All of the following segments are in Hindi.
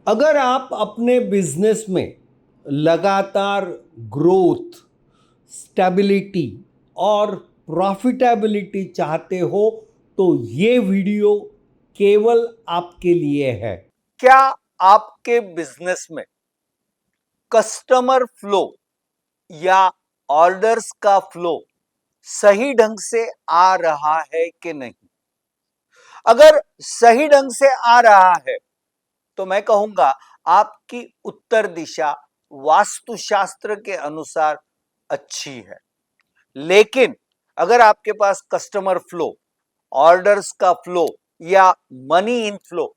अगर आप अपने बिजनेस में लगातार ग्रोथ, स्टेबिलिटी और प्रॉफिटेबिलिटी चाहते हो तो ये वीडियो केवल आपके लिए है। क्या आपके बिजनेस में कस्टमर फ्लो या ऑर्डर्स का फ्लो सही ढंग से आ रहा है कि नहीं? अगर सही ढंग से आ रहा है तो मैं कहूंगा आपकी उत्तर दिशा वास्तुशास्त्र के अनुसार अच्छी है। लेकिन अगर आपके पास कस्टमर फ्लो, ऑर्डर्स का फ्लो या मनी इनफ्लो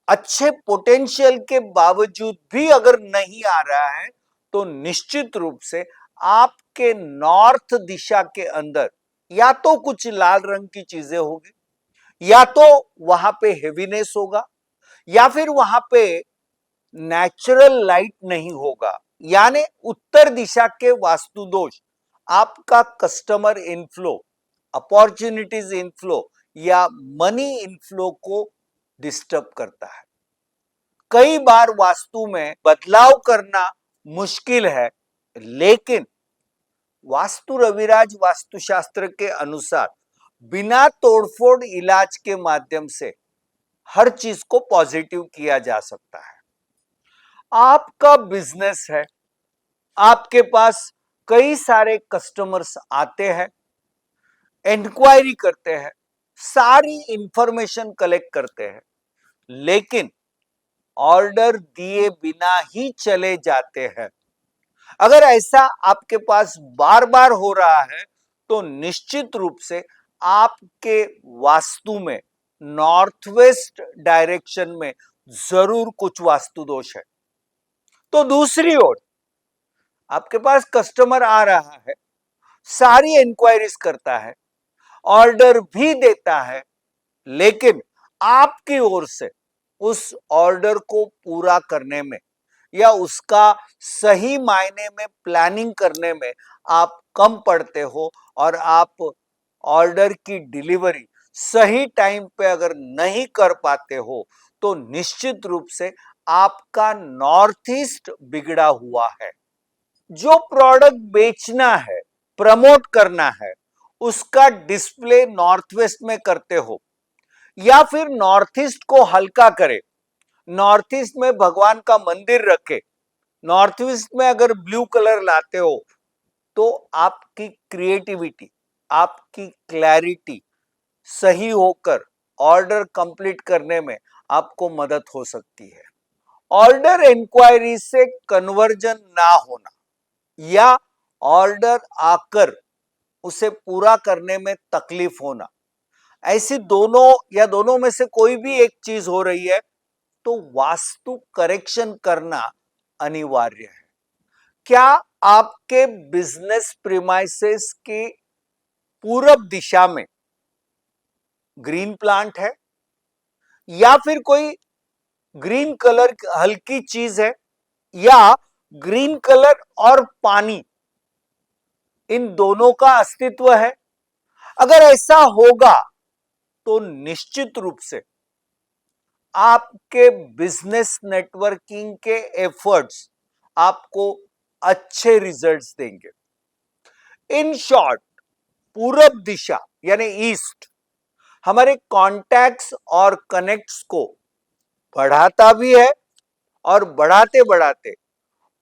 अच्छे पोटेंशियल के बावजूद भी अगर नहीं आ रहा है तो निश्चित रूप से आपके नॉर्थ दिशा के अंदर या तो कुछ लाल रंग की चीजें होगी, या तो वहां पे हेवीनेस होगा, या फिर वहां पे नेचुरल लाइट नहीं होगा। यानी उत्तर दिशा के वास्तु दोष आपका कस्टमर इनफ्लो, अपॉर्चुनिटीज इनफ्लो या मनी इनफ्लो को डिस्टर्ब करता है। कई बार वास्तु में बदलाव करना मुश्किल है, लेकिन वास्तु रविराज वास्तुशास्त्र के अनुसार बिना तोड़फोड़ इलाज के माध्यम से हर चीज को पॉजिटिव किया जा सकता है। आपका बिजनेस है, आपके पास कई सारे कस्टमर्स आते हैं, इंक्वायरी करते हैं, सारी इंफॉर्मेशन कलेक्ट करते हैं, लेकिन ऑर्डर दिए बिना ही चले जाते हैं। अगर ऐसा आपके पास बार बार हो रहा है तो निश्चित रूप से आपके वास्तु में नॉर्थ वेस्ट डायरेक्शन में जरूर कुछ वास्तु दोष है। तो दूसरी ओर आपके पास कस्टमर आ रहा है, सारी इंक्वायरीज करता है, ऑर्डर भी देता है, लेकिन आपकी ओर से उस ऑर्डर को पूरा करने में या उसका सही मायने में प्लानिंग करने में आप कम पड़ते हो, और आप ऑर्डर की डिलीवरी सही टाइम पे अगर नहीं कर पाते हो तो निश्चित रूप से आपका नॉर्थ ईस्ट बिगड़ा हुआ है। जो प्रोडक्ट बेचना है, प्रमोट करना है, उसका डिस्प्ले नॉर्थ वेस्ट में करते हो, या फिर नॉर्थ ईस्ट को हल्का करे, नॉर्थ ईस्ट में भगवान का मंदिर रखे, नॉर्थ ईस्ट में अगर ब्लू कलर लाते हो तो आपकी क्रिएटिविटी, आपकी क्लैरिटी सही होकर ऑर्डर कंप्लीट करने में आपको मदद हो सकती है। ऑर्डर इंक्वायरी से कन्वर्जन ना होना या ऑर्डर आकर उसे पूरा करने में तकलीफ होना, ऐसी दोनों या दोनों में से कोई भी एक चीज हो रही है तो वास्तु करेक्शन करना अनिवार्य है। क्या आपके बिजनेस प्रीमाइसेस की पूरब दिशा में ग्रीन प्लांट है, या फिर कोई ग्रीन कलर हल्की चीज है, या ग्रीन कलर और पानी, इन दोनों का अस्तित्व है? अगर ऐसा होगा तो निश्चित रूप से आपके बिजनेस नेटवर्किंग के एफर्ट्स आपको अच्छे रिजल्ट्स देंगे। इन शॉर्ट, पूरब दिशा यानी ईस्ट हमारे कॉन्टैक्ट्स और कनेक्ट्स को बढ़ाता भी है, और बढ़ाते बढ़ाते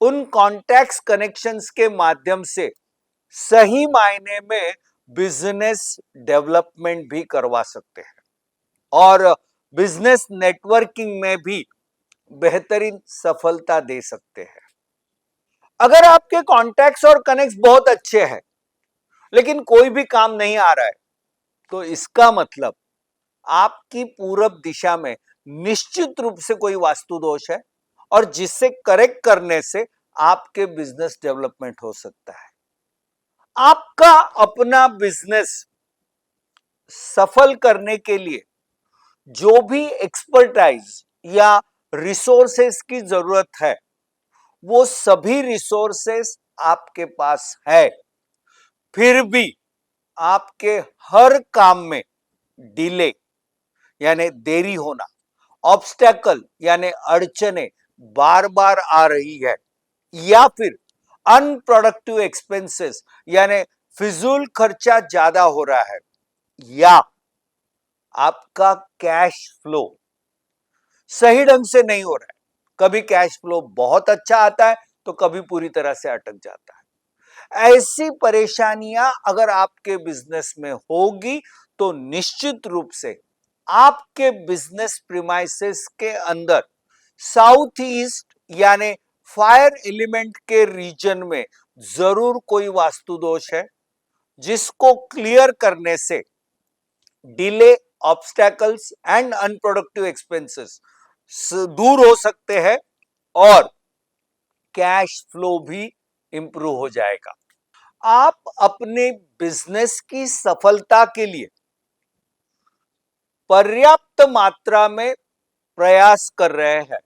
उन कॉन्टैक्ट्स कनेक्शंस के माध्यम से सही मायने में बिजनेस डेवलपमेंट भी करवा सकते हैं, और बिजनेस नेटवर्किंग में भी बेहतरीन सफलता दे सकते हैं। अगर आपके कॉन्टैक्ट्स और कनेक्ट्स बहुत अच्छे हैं लेकिन कोई भी काम नहीं आ रहा है तो इसका मतलब आपकी पूरब दिशा में निश्चित रूप से कोई वास्तु दोष है, और जिससे करेक्ट करने से आपके बिजनेस डेवलपमेंट हो सकता है। आपका अपना बिजनेस सफल करने के लिए जो भी एक्सपर्टाइज या रिसोर्सेस की जरूरत है वो सभी रिसोर्सेस आपके पास है, फिर भी आपके हर काम में डिले यानी देरी होना ऑब्स्टेकल यानी अड़चने बार बार आ रही है, या फिर अनप्रोडक्टिव एक्सपेंसेस यानी फिजूल खर्चा ज्यादा हो रहा है, या आपका कैश फ्लो सही ढंग से नहीं हो रहा है। कभी कैश फ्लो बहुत अच्छा आता है तो कभी पूरी तरह से अटक जाता है। ऐसी परेशानियां अगर आपके बिजनेस में होगी तो निश्चित रूप से आपके बिजनेस प्रीमाइसेस के अंदर साउथ ईस्ट यानी फायर एलिमेंट के रीजन में जरूर कोई वास्तु दोष है, जिसको क्लियर करने से delay, obstacles and unproductive expenses दूर हो सकते हैं और कैश फ्लो भी इंप्रूव हो जाएगा। आप अपने बिजनेस की सफलता के लिए पर्याप्त मात्रा में प्रयास कर रहे हैं।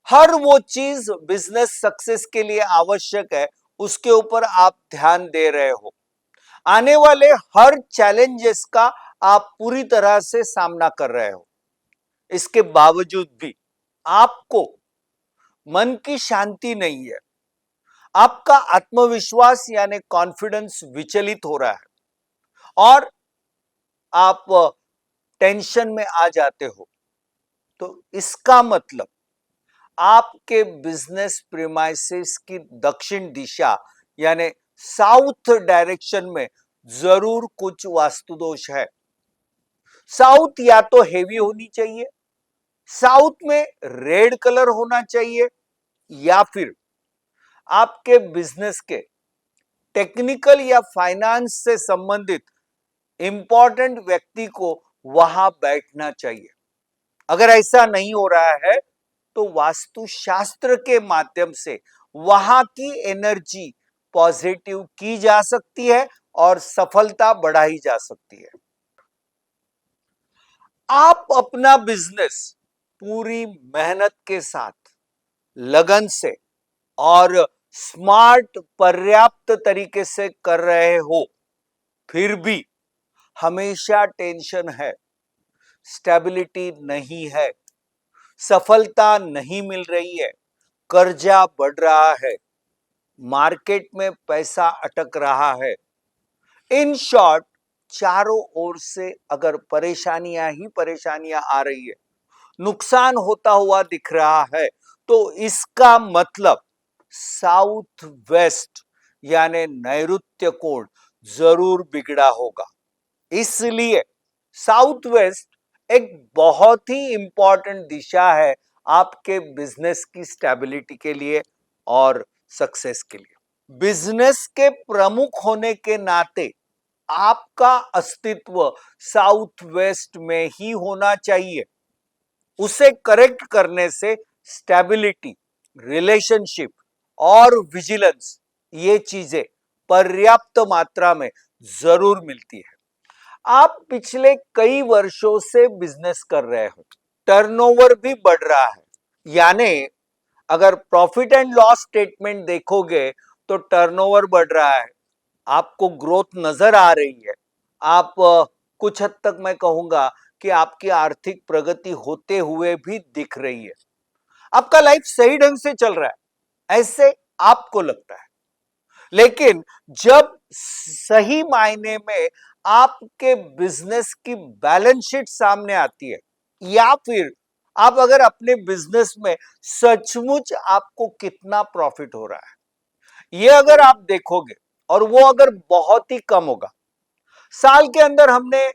हर वो चीज बिजनेस सक्सेस के लिए आवश्यक है, उसके ऊपर आप ध्यान दे रहे हो। आने वाले हर चैलेंजेस का आप पूरी तरह से सामना कर रहे हो। इसके बावजूद भी आपको मन की शांति नहीं है, आपका आत्मविश्वास यानी कॉन्फिडेंस विचलित हो रहा है और आप टेंशन में आ जाते हो, तो इसका मतलब आपके बिजनेस प्रीमाइसेस की दक्षिण दिशा यानी साउथ डायरेक्शन में जरूर कुछ वास्तु दोष है। साउथ या तो हेवी होनी चाहिए, साउथ में रेड कलर होना चाहिए, या फिर आपके बिजनेस के टेक्निकल या फाइनेंस से संबंधित इंपॉर्टेंट व्यक्ति को वहां बैठना चाहिए। अगर ऐसा नहीं हो रहा है तो वास्तु शास्त्र के माध्यम से वहां की एनर्जी पॉजिटिव की जा सकती है और सफलता बढ़ाई जा सकती है। आप अपना बिजनेस पूरी मेहनत के साथ, लगन से और स्मार्ट पर्याप्त तरीके से कर रहे हो, फिर भी हमेशा टेंशन है, स्टेबिलिटी नहीं है, सफलता नहीं मिल रही है, कर्जा बढ़ रहा है, मार्केट में पैसा अटक रहा है। इन शॉर्ट, चारों ओर से अगर परेशानियां ही परेशानियां आ रही है, नुकसान होता हुआ दिख रहा है, तो इसका मतलब साउथ वेस्ट यानी नैऋत्य कोण जरूर बिगड़ा होगा। इसलिए साउथ वेस्ट एक बहुत ही इंपॉर्टेंट दिशा है आपके बिजनेस की स्टेबिलिटी के लिए और सक्सेस के लिए। बिजनेस के प्रमुख होने के नाते आपका अस्तित्व साउथ वेस्ट में ही होना चाहिए। उसे करेक्ट करने से स्टेबिलिटी, रिलेशनशिप और विजिलेंस, ये चीजें पर्याप्त मात्रा में जरूर मिलती है। आप पिछले कई वर्षों से बिजनेस कर रहे हो, टर्नओवर भी बढ़ रहा है, यानी अगर प्रॉफिट एंड लॉस स्टेटमेंट देखोगे तो टर्नओवर बढ़ रहा है, आपको ग्रोथ नजर आ रही है। आप कुछ हद तक मैं कहूंगा कि आपकी आर्थिक प्रगति होते हुए भी दिख रही है। आपका लाइफ सही ढंग से चल रहा है, ऐसे आपको लगता है। लेकिन जब सही मायने में आपके बिजनेस की बैलेंस शीट सामने आती है, या फिर आप अगर अपने बिजनेस में सचमुच आपको कितना प्रॉफिट हो रहा है, ये अगर आप देखोगे और वो अगर बहुत ही कम होगा, साल के अंदर हमने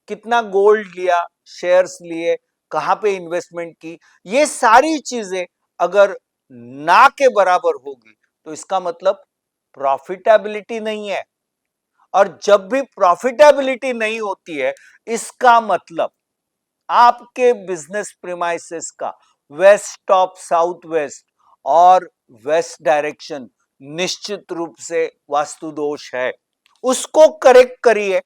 कितना गोल्ड लिया, शेयर्स लिए, कहां पे इन्वेस्टमेंट की, ये सारी चीजें अगर ना के बराबर होगी, तो इसका मतलब प्रॉफिटेबिलिटी नहीं है। और जब भी प्रॉफिटेबिलिटी नहीं होती है, इसका मतलब आपके बिजनेस प्रीमाइसेस का वेस्ट ऑफ साउथ वेस्ट और वेस्ट डायरेक्शन निश्चित रूप से वास्तु दोष है। उसको करेक्ट करिए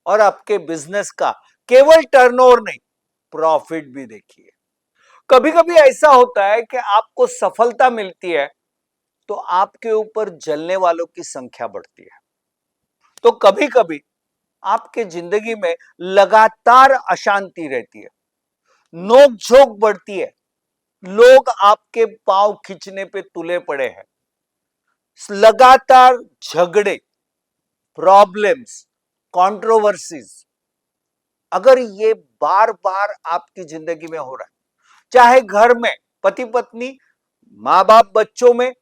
और आपके बिजनेस का केवल टर्नओवर नहीं, प्रॉफिट भी देखिए। कभी कभी ऐसा होता है कि आपको सफलता मिलती है तो आपके ऊपर जलने वालों की संख्या बढ़ती है। तो कभी कभी आपके जिंदगी में लगातार अशांति रहती है, नोक झोंक बढ़ती है, लोग आपके पांव खींचने पे तुले पड़े हैं, लगातार झगड़े, प्रॉब्लम्स, कंट्रोवर्सीज, अगर ये बार बार आपकी जिंदगी में हो रहा है, चाहे घर में पति पत्नी, मां बाप बच्चों में,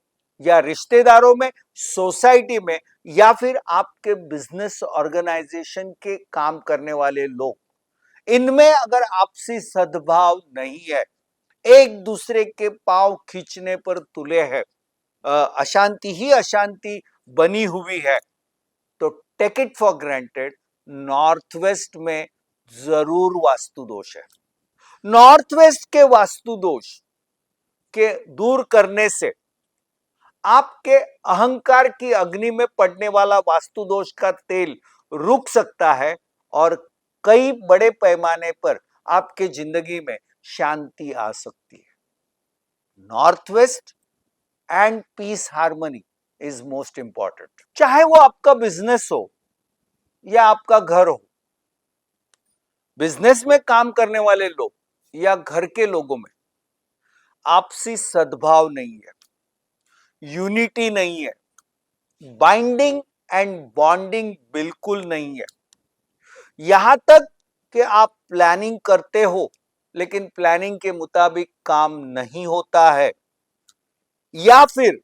या रिश्तेदारों में, सोसाइटी में, या फिर आपके बिजनेस ऑर्गेनाइजेशन के काम करने वाले लोग, इनमें अगर आपसी सद्भाव नहीं है, एक दूसरे के पांव खींचने पर तुले हैं, अशांति ही अशांति बनी हुई है, तो take it for granted, north west में जरूर वास्तु दोष है। नॉर्थ वेस्ट के वास्तु दोष के दूर करने से आपके अहंकार की अग्नि में पड़ने वाला वास्तु दोष का तेल रुक सकता है और कई बड़े पैमाने पर आपके जिंदगी में शांति आ सकती है। North west and peace harmony is most important. चाहे वो आपका बिजनेस हो या आपका घर हो, बिजनेस में काम करने वाले लोग या घर के लोगों में आपसी सद्भाव नहीं है, यूनिटी नहीं है, बाइंडिंग एंड बॉन्डिंग बिल्कुल नहीं है। यहां तक कि आप प्लानिंग करते हो लेकिन प्लानिंग के मुताबिक काम नहीं होता है, या फिर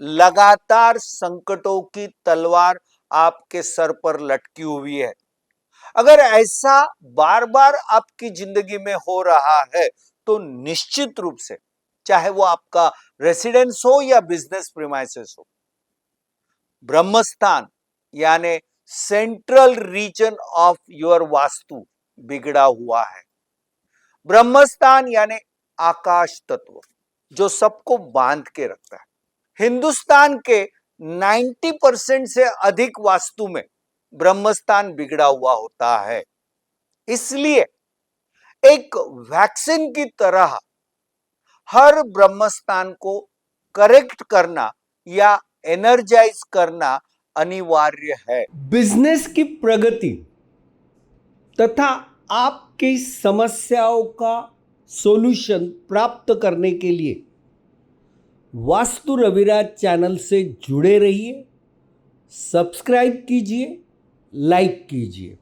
लगातार संकटों की तलवार आपके सर पर लटकी हुई है। अगर ऐसा बार बार आपकी जिंदगी में हो रहा है तो निश्चित रूप से, चाहे वो आपका रेसिडेंस हो या बिजनेस प्रीमाइसेस हो, ब्रह्मस्थान यानी central region of your vastu बिगड़ा हुआ है। ब्रह्मस्थान यानी आकाश तत्व, जो सबको बांध के रखता है। हिंदुस्तान के 90% से अधिक वास्तु में ब्रह्मस्थान बिगड़ा हुआ होता है। इसलिए एक वैक्सीन की तरह हर ब्रह्मस्थान को करेक्ट करना या एनर्जाइज करना अनिवार्य है। बिजनेस की प्रगति तथा आपकी समस्याओं का सॉल्यूशन प्राप्त करने के लिए वास्तु रविराज चैनल से जुड़े रहिए, सब्सक्राइब कीजिए, लाइक कीजिए।